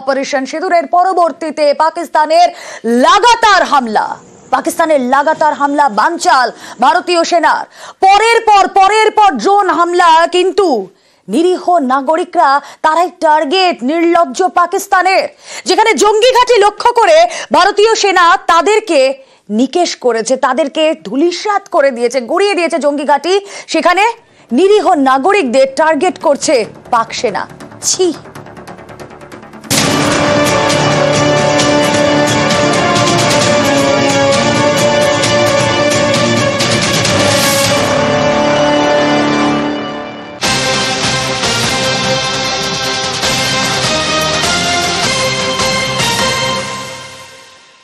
Operation সিঁদুরের পরবর্তীতে পাকিস্তানের লাগাতার হামলা বানচাল ভারতীয় সেনার পরের পর ড্রোন হামলা, কিন্তু নিরীহ নাগরিকরা তারাই টার্গেট নির্লজ্জ পাকিস্তানের, যেখানে জঙ্গি ঘাঁটি লক্ষ্য করে ভারতীয় সেনা তাদেরকে নিকেশ করেছে, তাদেরকে ধূলিসাৎ করে দিয়েছে, গড়িয়ে দিয়েছে জঙ্গি ঘাঁটি, সেখানে নিরীহ নাগরিকদের টার্গেট করছে পাক সেনা। ছি!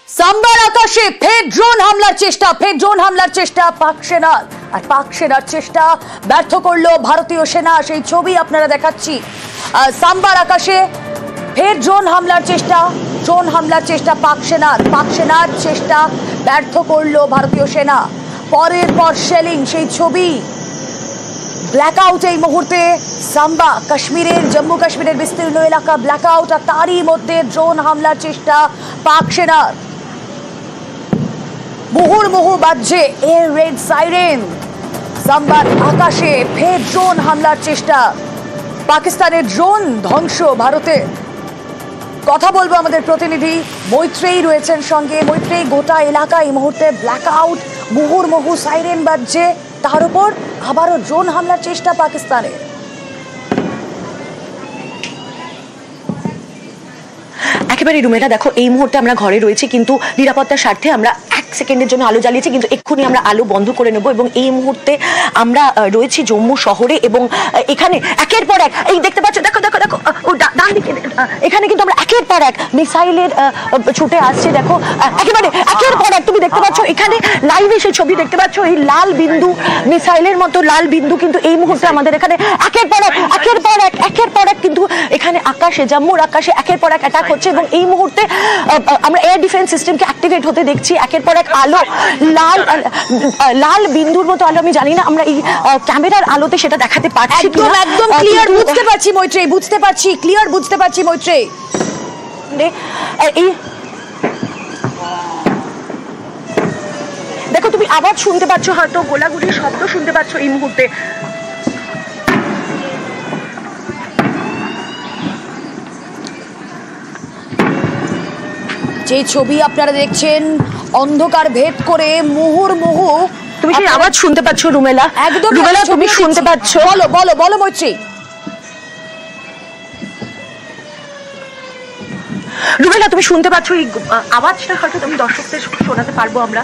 সাম্বার আকাশে ফের ড্রোন হামলার চেষ্টা পাক সেনার, আর পাক সেনার চেষ্টা ব্যর্থ করলো ভারতীয় সেনা। সেই ছবি আপনারা দেখাচ্ছি। সাম্বার আকাশে ফের ড্রোন হামলার চেষ্টা পাক সেনার চেষ্টা ব্যর্থ করলো ভারতীয় সেনা। পরের পর শেলিং, সেই ছবি ব্ল্যাকআউট এই মুহূর্তে সাম্বা কাশ্মীরের, জম্মু কাশ্মীরের বিস্তীর্ণ এলাকা ব্ল্যাকআউট, আর তারই মধ্যে ড্রোন হামলার চেষ্টা পাক সেনার। মুহুর্মুহু বাজছে এয়ার রেড সাইরেন। সাম্বার আকাশে ফের ড্রোন হামলার চেষ্টা, পাকিস্তানের ড্রোন ধ্বংস ভারতে। কথা বলবো আমাদের প্রতিনিধি মৈত্রেয়ী রয়েছেন সঙ্গে। মৈত্রেয়ী, গোটা এলাকা এই মুহূর্তে ব্ল্যাকআউট, মুহুর্মুহু সাইরেন বাজছে, তার উপর আবারও ড্রোন হামলার চেষ্টা পাকিস্তানের। একেবারে রুমেলা, দেখো এই মুহূর্তে আমরা ঘরে রয়েছি, কিন্তু নিরাপত্তার স্বার্থে আমরা 1 সেকেন্ডের জন্য আলো জ্বালিয়েছি, কিন্তু এক্ষুনি আমরা আলো বন্ধ করে নেব। এবং এই মুহূর্তে আমরা রয়েছি জম্মু শহরে, এবং এখানে একের পর এক, এই দেখতে পাচ্ছ, দেখো দেখো দেখো ডান দিকে, এখানে কিন্তু আমরা একের পর এক মিসাইলের ছুটে আসছে। দেখো একেবারে একের পর এক, তুমি দেখতে পাচ্ছ এখানে লাইভে সেই ছবি দেখতে পাচ্ছ, এই লাল বিন্দু, মিসাইলের মতো লাল বিন্দু কিন্তু এই মুহূর্তে আমাদের এখানে একের পর এক কিন্তু এখানে আকাশে, জম্মুর আকাশে একের পর এক অ্যাটাক হচ্ছে। এবং এই মুহূর্তে আমরা এয়ার ডিফেন্স সিস্টেমকে অ্যাক্টিভেট হতে দেখছি, একের পর এক আলো, লাল বিন্দুর মতো আলো। আমি জানি না আমরা এই ক্যামেরার আলোতে সেটা দেখাতে পারছি একদম ক্লিয়ার বুঝতে পারছি মৈত্রেয়ী, ক্লিয়ার বুঝতে পারছি মৈত্রেয়ী। এই দেখো, তুমি আওয়াজ শুনতে পাচ্ছ, হয়তো গোলাগুলির শব্দ শুনতে পাচ্ছ এই মুহূর্তে। যে ছবি আপনারা দেখছেন, অন্ধকার ভেদ করে মুহুর্মুহু, তুমি সেই আওয়াজ শুনতে পাচ্ছ রুমেলা? একদম রুমেলা, তুমি শুনতে পাচ্ছ? বলো মৈত্রেয়ী। রুমেলা, তুমি শুনতে পাচ্ছ? এই আওয়াজটা হয়তো তুমি দর্শকদের শোনাতে পারবো আমরা।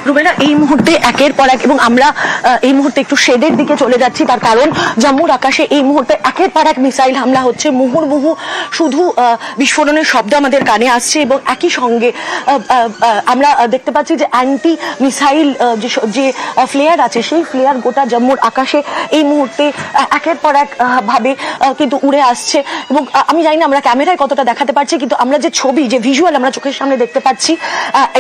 রুমেলা, এই মুহূর্তে একের পর এক, এবং আমরা এই মুহূর্তে একটু শেডের দিকে চলে যাচ্ছি, তার কারণ জম্মুর আকাশে এই মুহূর্তে একের পর এক মিসাইল হামলা হচ্ছে। মুহুর্মুহু শুধু বিস্ফোরণের শব্দ আমাদের কানে আসছে, এবং একই সঙ্গে আমরা দেখতে পাচ্ছি যে অ্যান্টি মিসাইল যে ফ্লেয়ার আছে, সেই ফ্লেয়ার গোটা জম্মুর আকাশে এই মুহূর্তে একের পর এক ভাবে কিন্তু উড়ে আসছে। এবং আমি জানি না আমরা ক্যামেরায় কতটা দেখাতে পারছি, কিন্তু আমরা যে ছবি, যে ভিজুয়াল আমরা চোখের সামনে দেখতে পাচ্ছি,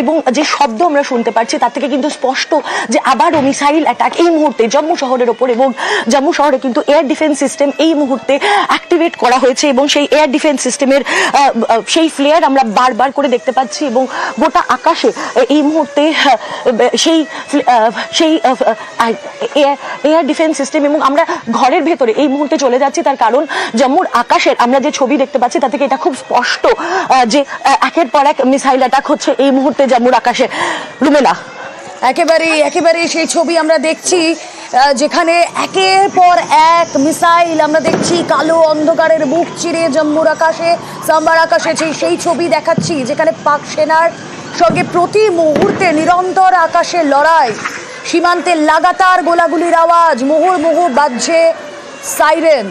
এবং যে শব্দ আমরা শুনতে পাচ্ছি, তার থেকে কিন্তু স্পষ্ট যে আবারও মিসাইল অ্যাটাক এই মুহূর্তে জম্মু শহরের ওপর। এবং জম্মু শহরে কিন্তু এয়ার ডিফেন্স সিস্টেম এই মুহূর্তে অ্যাক্টিভেট করা হয়েছে, এবং সেই এয়ার ডিফেন্স সিস্টেমের সেই ফ্লেয়ার আমরা বারবার করে দেখতে পাচ্ছি, এবং গোটা আকাশে এই মুহূর্তে সেই এয়ার ডিফেন্স সিস্টেম। এবং আমরা ঘরের ভেতরে এই মুহূর্তে চলে যাচ্ছি, তার কারণ জম্মুর আকাশের আমরা যে ছবি দেখতে পাচ্ছি, তা থেকে এটা খুব স্পষ্ট যে একের পর এক মিসাইল অ্যাটাক হচ্ছে এই মুহূর্তে জম্মুর আকাশে। রুমেলা, একেবারে সেই ছবি আমরা দেখছি, যেখানে একের পর এক মিসাইল আমরা দেখছি, কালো অন্ধকারের বুক চিরে জম্মুর আকাশে, সাম্বার আকাশে সেই ছবি দেখাচ্ছি, যেখানে পাক সেনার সঙ্গে প্রতি মুহূর্তে নিরন্তর আকাশে লড়াই, সীমান্তে লাগাতার গোলাগুলির আওয়াজ, মুহুর্মুহু বাজছে সাইরেন।